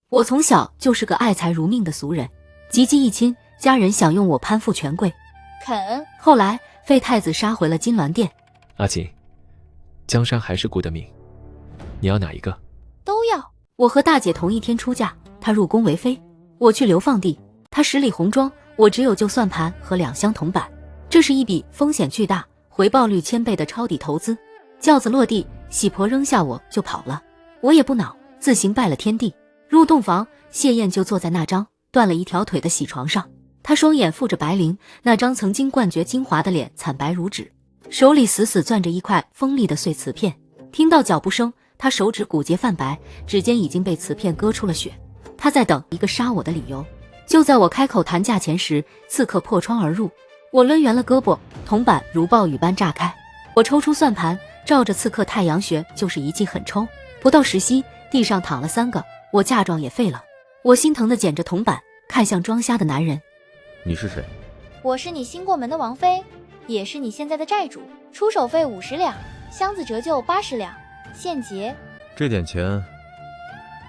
我从小就是个爱财如命的俗人，及笄一亲，家人想用我攀附权贵。肯。后来废太子杀回了金銮殿。阿锦，江山还是顾得明，你要哪一个？都要。我和大姐同一天出嫁，她入宫为妃，我去流放地，她十里红妆，我只有旧算盘和2箱铜板。这是一笔风险巨大、回报率1000倍的抄底投资。轿子落地，喜婆扔下我就跑了，我也不恼，自行拜了天地。入洞房，谢燕就坐在那张断了一条腿的喜床上，她双眼附着白绫，那张曾经冠绝精华的脸惨白如纸，手里死死攥着一块锋利的碎瓷片。听到脚步声，她手指骨节泛白，指尖已经被瓷片割出了血。她在等一个杀我的理由。就在我开口谈价钱时，刺客破窗而入，我抡圆了胳膊，铜板如暴雨般炸开。我抽出算盘，照着刺客太阳穴就是一记狠抽，不到10息，地上躺了3个，我嫁妆也废了。我心疼地捡着铜板，看向装瞎的男人。你是谁？我是你新过门的王妃，也是你现在的债主。出手费50两，箱子折旧80两，现结。这点钱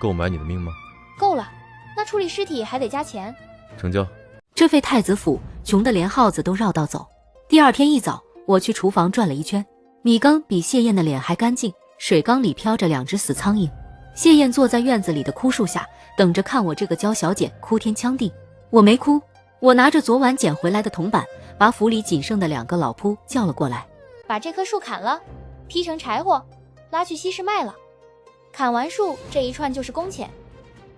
够买你的命吗？够了，那处理尸体还得加钱。成交。这废太子府穷得连耗子都绕道走。第二天一早，我去厨房转了一圈，米缸比谢燕的脸还干净，水缸里飘着2只死苍蝇。谢燕坐在院子里的枯树下，等着看我这个娇小姐哭天抢地。我没哭，我拿着昨晚捡回来的铜板，把府里仅剩的2个老仆叫了过来。把这棵树砍了，劈成柴火，拉去西市卖了。砍完树这一串就是工钱，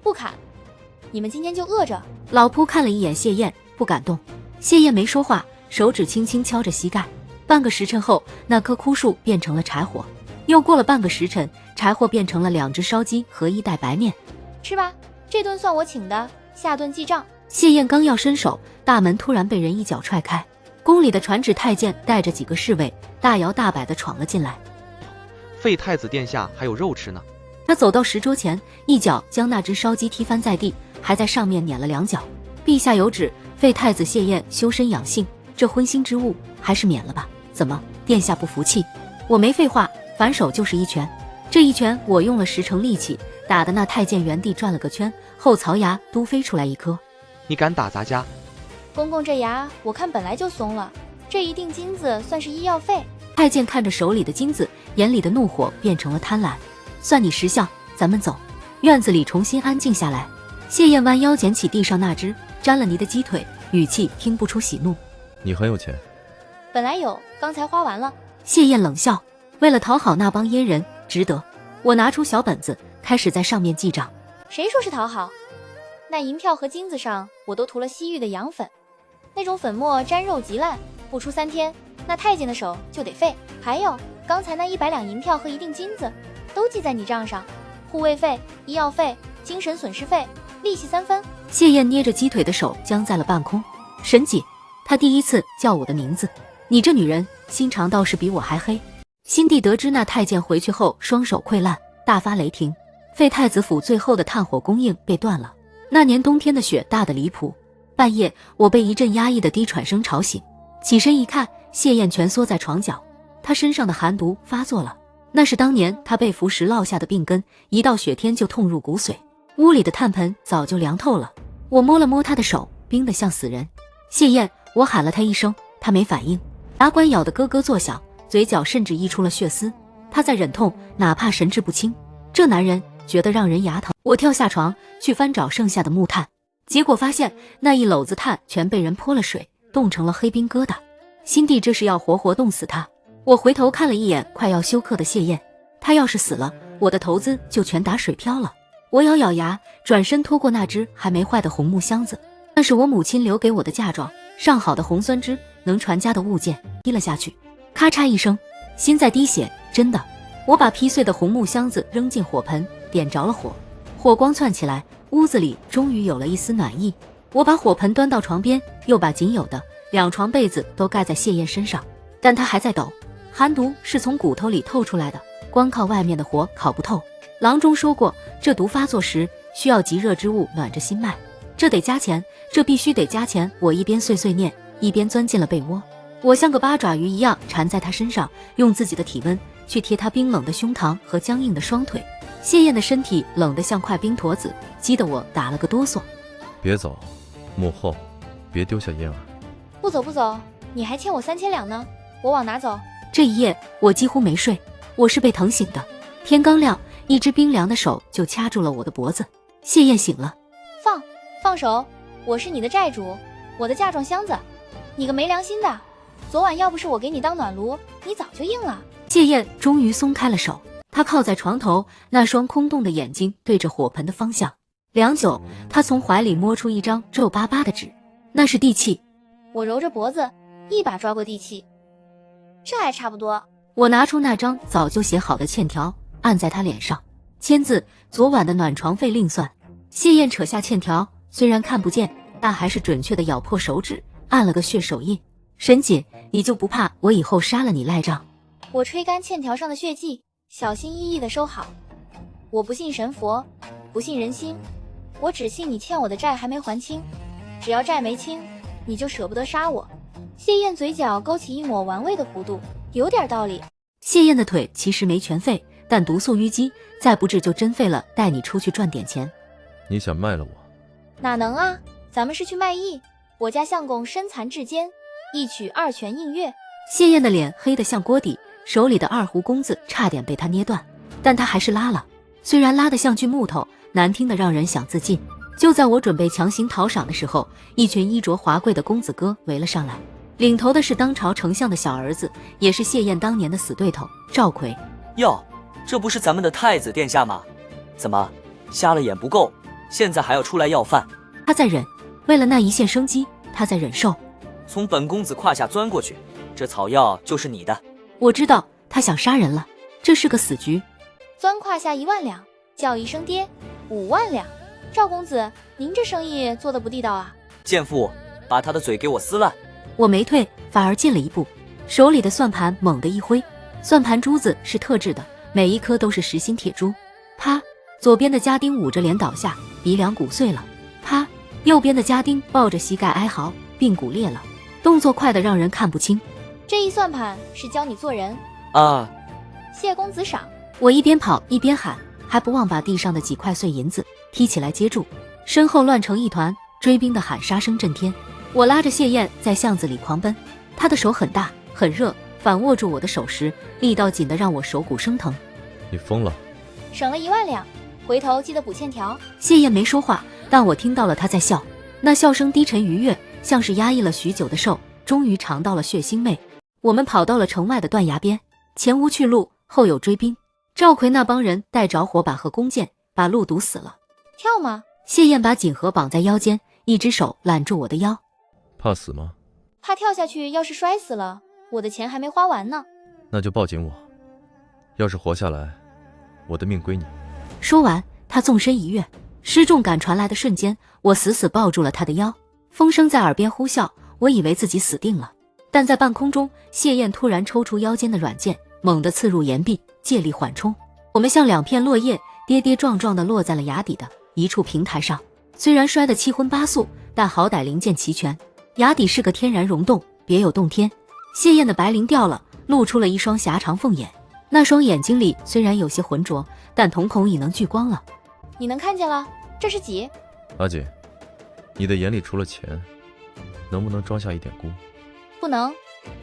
不砍，你们今天就饿着。老仆看了一眼谢燕，不敢动。谢燕没说话，手指轻轻敲着膝盖。半个时辰后，那棵枯树变成了柴火。又过了半个时辰，柴火变成了2只烧鸡和1袋白面。吃吧，这顿算我请的，下顿记账。谢燕刚要伸手，大门突然被人一脚踹开。宫里的传旨太监带着几个侍卫，大摇大摆地闯了进来。废太子殿下还有肉吃呢。他走到石桌前，一脚将那只烧鸡踢翻在地，还在上面碾了2脚。陛下有旨，废太子谢燕修身养性，这荤腥之物还是免了吧。怎么，殿下不服气？我没废话，反手就是一拳。这一拳我用了10成力气，打得那太监原地转了个圈，后槽牙都飞出来一颗。你敢打咱家？公公这牙我看本来就松了，这一锭金子算是医药费。太监看着手里的金子，眼里的怒火变成了贪婪。算你识相，咱们走。院子里重新安静下来。谢燕弯腰捡起地上那只沾了泥的鸡腿，语气听不出喜怒。你很有钱。本来有，刚才花完了。谢燕冷笑，为了讨好那帮阉人，值得。我拿出小本子，开始在上面记账。谁说是讨好？那银票和金子上我都涂了西域的羊粉，那种粉末沾肉极烂，不出3天，那太监的手就得废。还有刚才那100两银票和1锭金子，都记在你账上，护卫费、医药费、精神损失费，利息3分。谢燕捏着鸡腿的手僵在了半空。沈姐，她第一次叫我的名字。你这女人心肠倒是比我还黑。新帝得知那太监回去后双手溃烂，大发雷霆。废太子府最后的炭火供应被断了。那年冬天的雪大得离谱，半夜我被一阵压抑的低喘声吵醒，起身一看，谢燕蜷缩在床角，她身上的寒毒发作了。那是当年她被服食落下的病根，一到雪天就痛入骨髓。屋里的炭盆早就凉透了。我摸了摸她的手，冰得像死人。谢燕，我喊了她一声，她没反应。牙关咬得咯咯作响，嘴角甚至溢出了血丝。她在忍痛，哪怕神志不清。这男人觉得让人牙疼。我跳下床去翻找剩下的木炭，结果发现那一篓子炭全被人泼了水，冻成了黑冰疙瘩。新帝这是要活活冻死他。我回头看了一眼快要休克的谢燕，他要是死了，我的投资就全打水漂了。我咬咬牙，转身拖过那只还没坏的红木箱子，那是我母亲留给我的嫁妆，上好的红酸枝，能传家的物件，踢了下去。咔嚓一声，心在滴血，真的。我把劈碎的红木箱子扔进火盆，点着了火，火光窜起来，屋子里终于有了一丝暖意。我把火盆端到床边，又把仅有的2床被子都盖在谢燕身上，但她还在抖。寒毒是从骨头里透出来的，光靠外面的火烤不透。郎中说过，这毒发作时需要极热之物暖着心脉，这得加钱，这必须得加钱。我一边碎碎念，一边钻进了被窝。我像个八爪鱼一样缠在他身上，用自己的体温去贴他冰冷的胸膛和僵硬的双腿。谢燕的身体冷得像块冰坨子，激得我打了个哆嗦。别走，母后，别丢下燕儿。不走不走，你还欠我3000两呢，我往哪走？这一夜我几乎没睡，我是被疼醒的。天刚亮，一只冰凉的手就掐住了我的脖子。谢燕醒了，放手，我是你的债主，我的嫁妆箱子，你个没良心的！昨晚要不是我给你当暖炉，你早就硬了。谢燕终于松开了手，她靠在床头，那双空洞的眼睛对着火盆的方向。良久，她从怀里摸出一张皱巴巴的纸，那是地契。我揉着脖子，一把抓过地契，这还差不多。我拿出那张早就写好的欠条，按在她脸上，签字：昨晚的暖床费另算。谢燕扯下欠条，虽然看不见，但还是准确地咬破手指，按了个血手印。沈姐，你就不怕我以后杀了你赖账？我吹干欠条上的血迹，小心翼翼地收好。我不信神佛，不信人心，我只信你欠我的债还没还清。只要债没清，你就舍不得杀我。谢燕嘴角勾起一抹玩味的弧度，有点道理。谢燕的腿其实没全废，但毒素淤积，再不治就真废了，带你出去赚点钱。你想卖了我？哪能啊，咱们是去卖艺。我家相公身残志坚，一曲二泉映月。谢燕的脸黑得像锅底，手里的二胡弓子差点被她捏断，但她还是拉了，虽然拉得像具木头，难听得让人想自尽。就在我准备强行讨赏的时候，一群衣着华贵的公子哥围了上来，领头的是当朝丞相的小儿子，也是谢燕当年的死对头赵奎。哟，这不是咱们的太子殿下吗？怎么瞎了眼不够，现在还要出来要饭？他在忍，为了那一线生机，他在忍受。从本公子胯下钻过去，这草药就是你的。我知道他想杀人了，这是个死局。钻胯下1万两，叫一声爹，5万两。赵公子，您这生意做得不地道啊！贱妇，把他的嘴给我撕烂！我没退，反而进了一步，手里的算盘猛地一挥，算盘珠子是特制的，每一颗都是实心铁珠。啪！左边的家丁捂着脸倒下，鼻梁骨碎了。啪！右边的家丁抱着膝盖哀嚎，髌骨裂了，动作快得让人看不清。这一算盘是教你做人啊！谢公子赏！我一边跑一边喊，还不忘把地上的几块碎银子踢起来接住，身后乱成一团，追兵的喊杀声震天。我拉着谢燕在巷子里狂奔，她的手很大很热，反握住我的手时，力道紧得让我手骨生疼。你疯了！省了1万两，回头记得补欠条。谢燕没说话，但我听到了她在笑，那笑声低沉愉悦，像是压抑了许久的兽终于尝到了血腥味。我们跑到了城外的断崖边，前无去路，后有追兵。赵奎那帮人带着火把和弓箭，把路堵死了。跳吗？谢燕把锦盒绑在腰间，一只手揽住我的腰。怕死吗？怕跳下去，要是摔死了，我的钱还没花完呢。那就抱紧我，要是活下来，我的命归你。说完，他纵身一跃，失重感传来的瞬间，我死死抱住了他的腰。风声在耳边呼啸，我以为自己死定了。但在半空中，谢燕突然抽出腰间的软剑，猛地刺入岩壁，借力缓冲。我们像两片落叶，跌跌撞撞地落在了崖底的一处平台上。虽然摔得七荤八素，但好歹零件齐全。崖底是个天然溶洞，别有洞天。谢燕的白绫掉了，露出了一双狭长凤眼。那双眼睛里虽然有些浑浊，但瞳孔已能聚光了。你能看见了？这是几？阿锦，你的眼里除了钱，能不能装下一点菇？不能，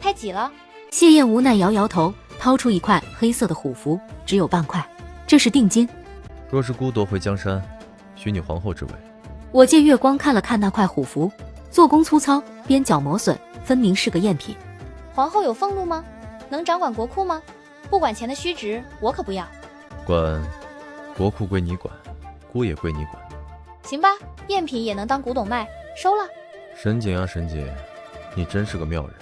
太挤了。谢燕无奈摇摇头，掏出一块黑色的虎符，只有半块，这是定金。若是孤夺回江山，许你皇后之位。我借月光看了看那块虎符，做工粗糙，边角磨损，分明是个赝品。皇后有俸禄吗？能掌管国库吗？不管钱的虚值，我可不要。管国库归你管，菇也归你管。行吧，赝品也能当古董卖，收了。沈姐啊，沈姐，你真是个妙人。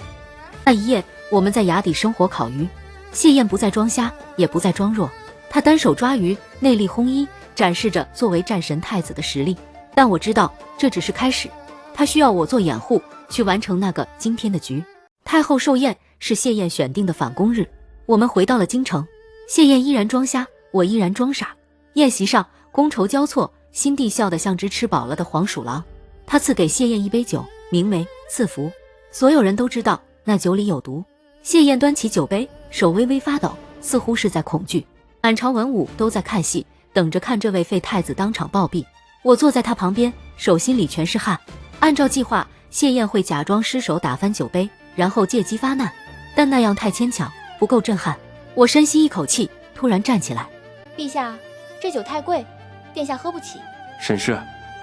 那一夜，我们在崖底生火烤鱼。谢燕不再装瞎，也不再装弱，她单手抓鱼，内力轰衣，展示着作为战神太子的实力。但我知道这只是开始，她需要我做掩护，去完成那个今天的局。太后寿宴是谢燕选定的返宫日，我们回到了京城。谢燕依然装瞎，我依然装傻。宴席上觥筹交错，辛地笑得像只吃饱了的黄鼠狼。他赐给谢燕一杯酒，名为赐福。所有人都知道那酒里有毒。谢燕端起酒杯，手微微发抖，似乎是在恐惧。满朝文武都在看戏，等着看这位废太子当场暴毙。我坐在他旁边，手心里全是汗。按照计划，谢燕会假装失手打翻酒杯，然后借机发难，但那样太牵强，不够震撼。我深吸一口气，突然站起来。陛下，这酒太贵，殿下喝不起。沈氏，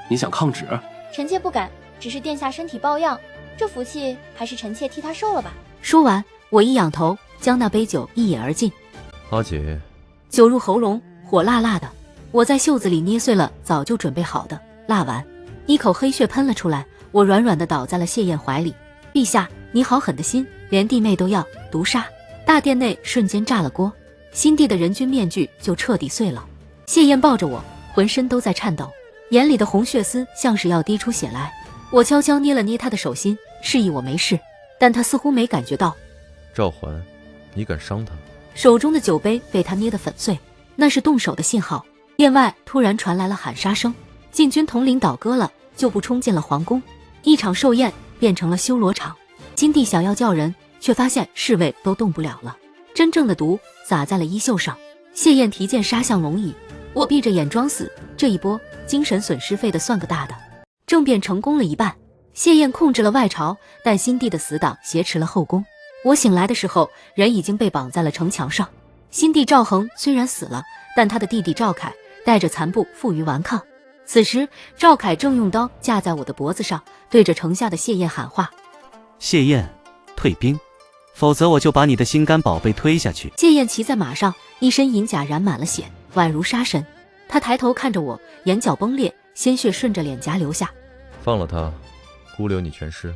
你想抗旨？臣妾不敢，只是殿下身体抱恙，这福气还是臣妾替他受了吧。说完，我一仰头，将那杯酒一饮而尽。阿姐，酒入喉咙，火辣辣的。我在袖子里捏碎了早就准备好的蜡丸，一口黑血喷了出来。我软软地倒在了谢燕怀里。陛下，你好狠的心，连弟妹都要毒杀。大殿内瞬间炸了锅，新帝的人君面具就彻底碎了。谢燕抱着我，浑身都在颤抖，眼里的红血丝像是要滴出血来。我悄悄捏了捏他的手心，示意我没事，但他似乎没感觉到。赵桓，你敢伤他？手中的酒杯被他捏得粉碎，那是动手的信号。殿外突然传来了喊杀声，禁军统领倒戈了，就不冲进了皇宫。一场寿宴变成了修罗场。金帝想要叫人，却发现侍卫都动不了了。真正的毒洒在了衣袖上。谢燕提剑杀向龙椅，我闭着眼装死。这一波精神损失费的算个大的。政变成功了一半，谢燕控制了外朝，但新帝的死党挟持了后宫。我醒来的时候，人已经被绑在了城墙上。新帝赵恒虽然死了，但他的弟弟赵凯带着残部负隅顽抗。此时赵凯正用刀架在我的脖子上，对着城下的谢燕喊话：谢燕，退兵，否则我就把你的心肝宝贝推下去。谢燕骑在马上，一身银甲染满了血，宛如杀神。他抬头看着我，眼角崩裂，鲜血顺着脸颊流下。放了他，孤留你全尸。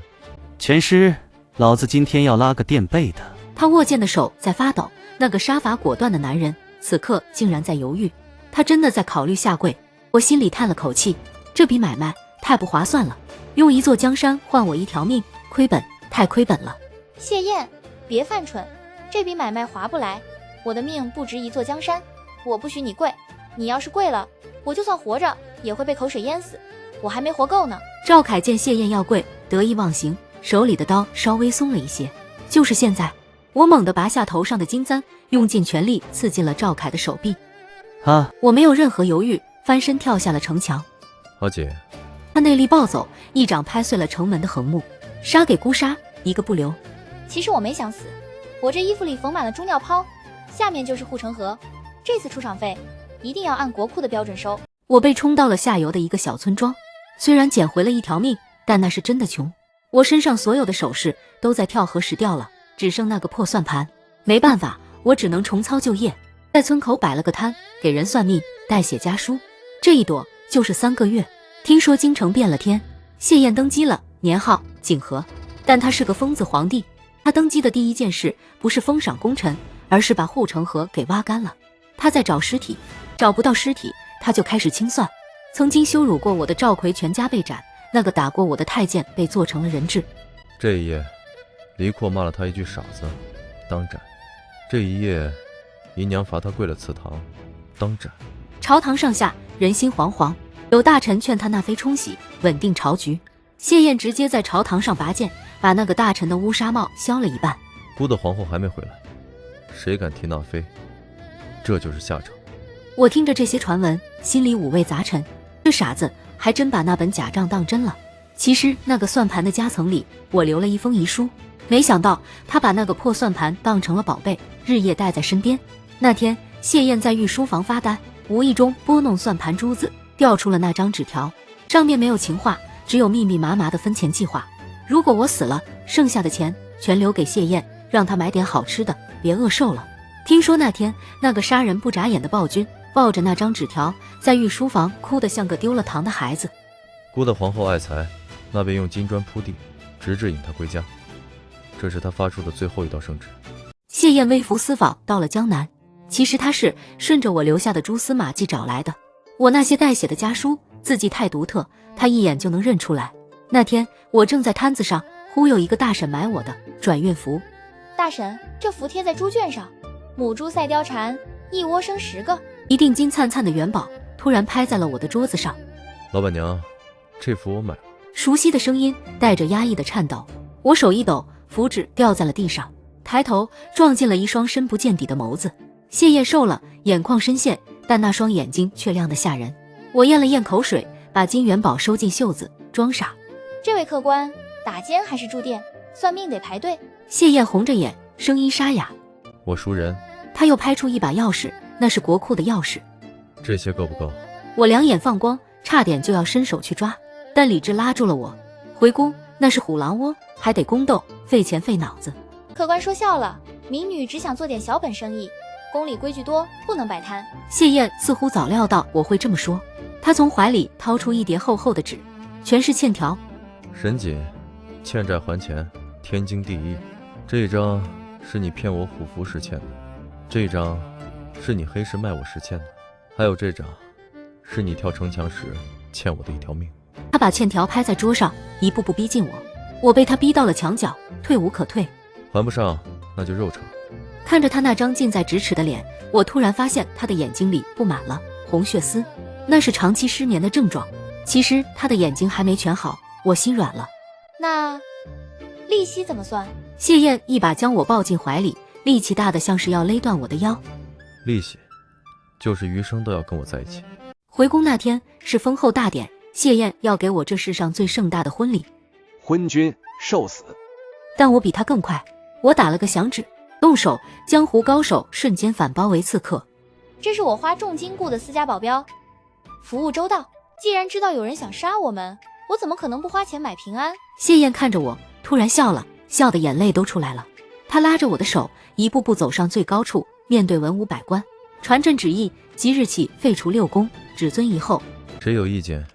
全尸，老子今天要拉个垫背的。他握剑的手在发抖，那个杀伐果断的男人此刻竟然在犹豫。他真的在考虑下跪。我心里叹了口气，这笔买卖太不划算了，用一座江山换我一条命，亏本，太亏本了。谢燕，别犯蠢，这笔买卖划不来，我的命不值一座江山，我不许你跪，你要是跪了，我就算活着也会被口水淹死，我还没活够呢。赵凯见谢燕要跪，得意忘形，手里的刀稍微松了一些。就是现在，我猛地拔下头上的金簪，用尽全力刺进了赵凯的手臂。啊！我没有任何犹豫，翻身跳下了城墙。阿姐，他内力暴走，一掌拍碎了城门的横木，杀给孤杀，一个不留。其实我没想死，我这衣服里缝满了猪尿泡，下面就是护城河，这次出场费一定要按国库的标准收。我被冲到了下游的一个小村庄，虽然捡回了一条命，但那是真的穷。我身上所有的首饰都在跳河时掉了，只剩那个破算盘。没办法，我只能重操旧业，在村口摆了个摊，给人算命，代写家书。这一躲就是3个月。听说京城变了天，谢燕登基了，年号景和，但他是个疯子皇帝。他登基的第一件事不是封赏功臣，而是把护城河给挖干了。他在找尸体，找不到尸体，他就开始清算。曾经羞辱过我的赵奎全家被斩，那个打过我的太监被做成了人质。这一夜，黎阔骂了他一句傻子，当斩。这一夜，姨娘罚他跪了祠堂，当斩。朝堂上下人心惶惶，有大臣劝他纳妃冲洗，稳定朝局。谢燕直接在朝堂上拔剑，把那个大臣的乌纱帽削了一半。孤的皇后还没回来，谁敢提纳妃，这就是下场。我听着这些传闻，心里五味杂陈。这傻子还真把那本假账当真了。其实那个算盘的夹层里，我留了一封遗书。没想到他把那个破算盘当成了宝贝，日夜带在身边。那天谢燕在御书房发呆，无意中拨弄算盘珠子，调出了那张纸条，上面没有情话，只有密密麻麻的分钱计划。如果我死了，剩下的钱全留给谢燕，让她买点好吃的，别饿瘦了。听说那天那个杀人不眨眼的暴君抱着那张纸条，在御书房哭得像个丢了糖的孩子。孤的皇后爱财，那便用金砖铺地，直至引她归家。这是他发出的最后一道圣旨。谢燕微服私访到了江南，其实他是顺着我留下的蛛丝马迹找来的。我那些代写的家书字迹太独特，他一眼就能认出来。那天我正在摊子上忽悠一个大婶买我的转运符。大婶，这符贴在猪圈上，母猪赛貂蝉，一窝生10个。一锭金灿灿的元宝突然拍在了我的桌子上。老板娘，这符我买了。熟悉的声音带着压抑的颤抖，我手一抖，符纸掉在了地上，抬头撞进了一双深不见底的眸子。谢燕瘦了，眼眶深陷，但那双眼睛却亮得吓人。我咽了咽口水，把金元宝收进袖子，装傻。这位客官，打尖还是住店？算命得排队。谢燕红着眼，声音沙哑。我熟人。他又拍出一把钥匙，那是国库的钥匙。这些够不够？我两眼放光，差点就要伸手去抓，但理智拉住了我。回宫那是虎狼窝，还得宫斗，费钱费脑子。客官说笑了，民女只想做点小本生意，宫里规矩多，不能摆摊。谢燕似乎早料到我会这么说，她从怀里掏出一叠厚厚的纸，全是欠条。沈锦，欠债还钱，天经地义。这一张是你骗我虎符时欠的，这一张是你黑市卖我时欠的，还有这张是你跳城墙时欠我的一条命。他把欠条拍在桌上，一步步逼近我，我被他逼到了墙角，退无可退。还不上，那就肉偿。看着他那张近在咫尺的脸，我突然发现他的眼睛里布满了红血丝，那是长期失眠的症状。其实他的眼睛还没全好，我心软了。那利息怎么算？谢燕一把将我抱进怀里，力气大的像是要勒断我的腰。利息就是余生都要跟我在一起。回宫那天是封后大典，谢燕要给我这世上最盛大的婚礼，昏君受死。但我比他更快，我打了个响指，动手，江湖高手瞬间反包围刺客。这是我花重金雇的私家保镖，服务周到。既然知道有人想杀我们，我怎么可能不花钱买平安？谢燕看着我，突然笑了，笑的眼泪都出来了。她拉着我的手，一步步走上最高处，面对文武百官，传朕旨意，即日起废除6宫，只遵一后。谁有意见，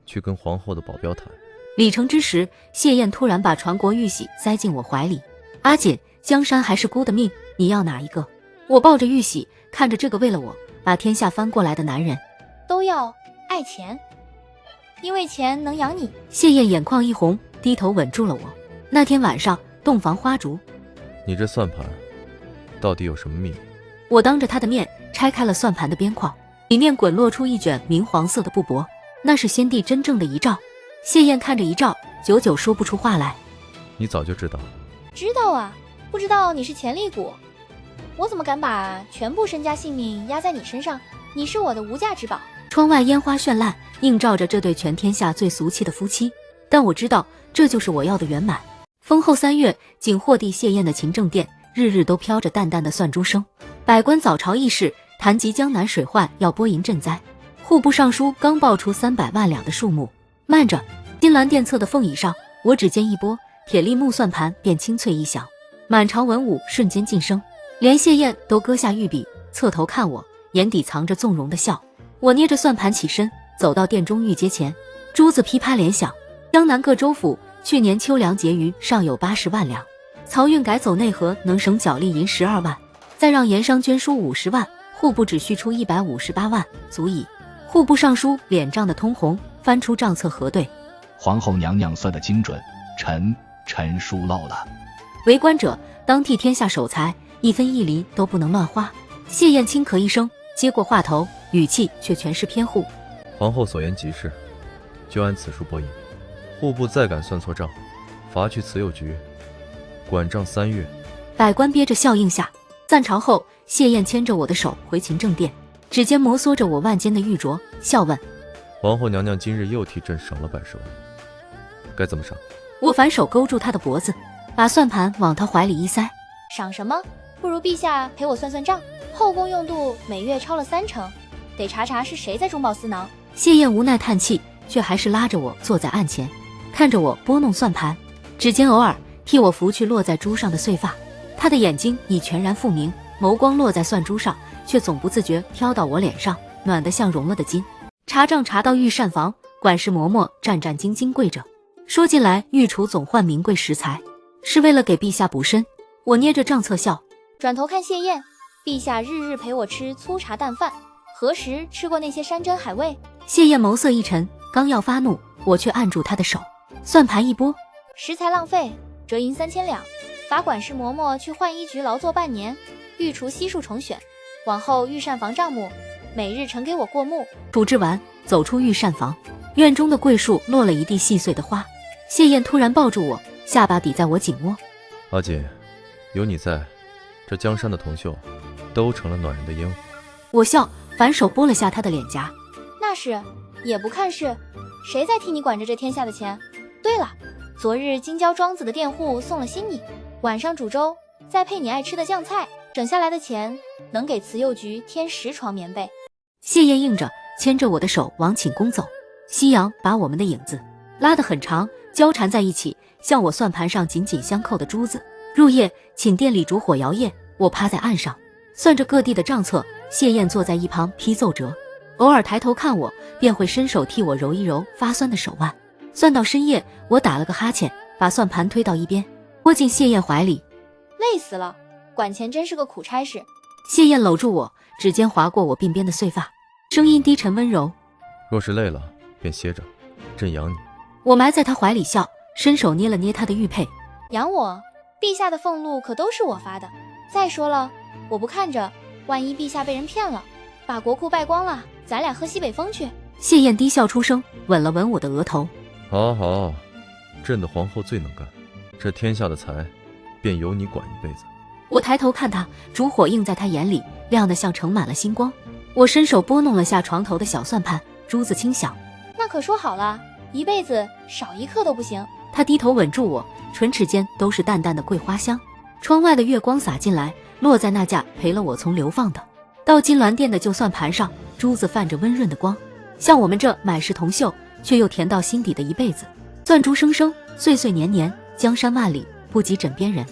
去跟皇后的保镖谈。礼成之时，谢燕突然把传国玉玺塞进我怀里。阿锦，江山还是姑的命，你要哪一个？我抱着玉玺，看着这个为了我把天下翻过来的男人。都要爱钱，因为钱能养你。谢燕眼眶一红，低头吻住了我。那天晚上，洞房花烛，你这算盘到底有什么秘密？我当着他的面拆开了算盘的边框，里面滚落出一卷明黄色的布帛，那是先帝真正的遗诏。谢燕看着遗诏，久久说不出话来。你早就知道？知道啊，不知道你是潜力股，我怎么敢把全部身家性命压在你身上？你是我的无价之宝。窗外烟花绚烂，映照着这对全天下最俗气的夫妻，但我知道这就是我要的圆满。封后3月，景霍帝谢燕的勤政殿，日日都飘着淡淡的蒜珠声。百官早朝议事，谈及江南水患要拨银赈灾。户部尚书刚报出300万两的数目。慢着，金銮殿侧的凤椅上，我指尖一拨，铁力木算盘便清脆一响，满朝文武瞬间噤声，连谢燕都搁下玉笔，侧头看我，眼底藏着纵容的笑。我捏着算盘起身，走到殿中御阶前，珠子噼啪连响。江南各州府去年秋粮结余尚有80万两，漕运改走内河能省脚力银12万，再让盐商捐输50万，户部只需出158万，足矣。户部尚书脸涨得通红，翻出账册核对。皇后娘娘算得精准，臣疏漏了。为官者当替天下守财，一分一厘都不能乱花。谢燕轻咳一声，接过话头，语气却全是偏护。皇后所言极是，就按此数拨银。户部再敢算错账，罚去慈幼局，管账3月。百官憋着笑应下。暂朝后，谢燕牵着我的手回勤政殿，指尖摩挲着我腕间的玉镯，笑问：皇后娘娘今日又替朕赏了80万，该怎么赏？我反手勾住他的脖子，把算盘往他怀里一塞。赏什么？不如陛下陪我算算账，后宫用度每月超了30%，得查查是谁在中饱私囊。谢燕无奈叹气，却还是拉着我坐在案前，看着我拨弄算盘，指尖偶尔替我拂去落在珠上的碎发。他的眼睛已全然复明，眸光落在算珠上，却总不自觉飘到我脸上，暖得像融了的金。查账查到御膳房，管事嬷嬷战战兢兢跪着，说进来御厨总换名贵食材，是为了给陛下补身。我捏着账册笑，转头看谢燕，陛下日日陪我吃粗茶淡饭，何时吃过那些山珍海味？谢燕眸色一沉，刚要发怒，我却按住她的手，算盘一拨，食材浪费，折银3000两，罚管事嬷嬷去浣衣局劳作半年，御厨悉数重选，往后御膳房账目每日呈给我过目。处置完，走出御膳房，院中的桂树落了一地细碎的花。谢燕突然抱住我，下巴抵在我颈窝。阿锦，有你在，这江山的铜锈都成了暖人的烟火。我笑，反反手拨了下他的脸颊。那是，也不看是，谁在替你管着这天下的钱？对了，昨日京郊庄子的佃户送了新米，晚上煮粥，再配你爱吃的酱菜，省下来的钱能给慈幼局添10床棉被。谢燕应着，牵着我的手往寝宫走。夕阳把我们的影子拉得很长，交缠在一起，像我算盘上紧紧相扣的珠子。入夜，寝殿里烛火摇曳，我趴在岸上算着各地的账册，谢燕坐在一旁批奏折，偶尔抬头看我，便会伸手替我揉一揉发酸的手腕。算到深夜，我打了个哈欠，把算盘推到一边，窝进谢燕怀里。累死了，管钱真是个苦差事。谢燕搂住我，指尖划过我鬓边的碎发，声音低沉温柔。若是累了，便歇着，朕养你。我埋在他怀里笑，伸手捏了捏他的玉佩。养我？陛下的俸禄可都是我发的。再说了，我不看着，万一陛下被人骗了，把国库败光了，咱俩喝西北风去。谢燕低笑出声，吻了吻我的额头。好好，朕的皇后最能干，这天下的财便由你管一辈子。我抬头看他，烛火映在他眼里，亮得像盛满了星光。我伸手拨弄了下床头的小算盘，珠子轻响。那可说好了，一辈子少一刻都不行。他低头吻住我，唇齿间都是淡淡的桂花香。窗外的月光洒进来，落在那架陪了我从流放的到金銮殿的旧算盘上，珠子泛着温润的光，像我们这满是铜锈却又甜到心底的一辈子。钻珠声声，岁岁年年，江山万里，不及枕边人。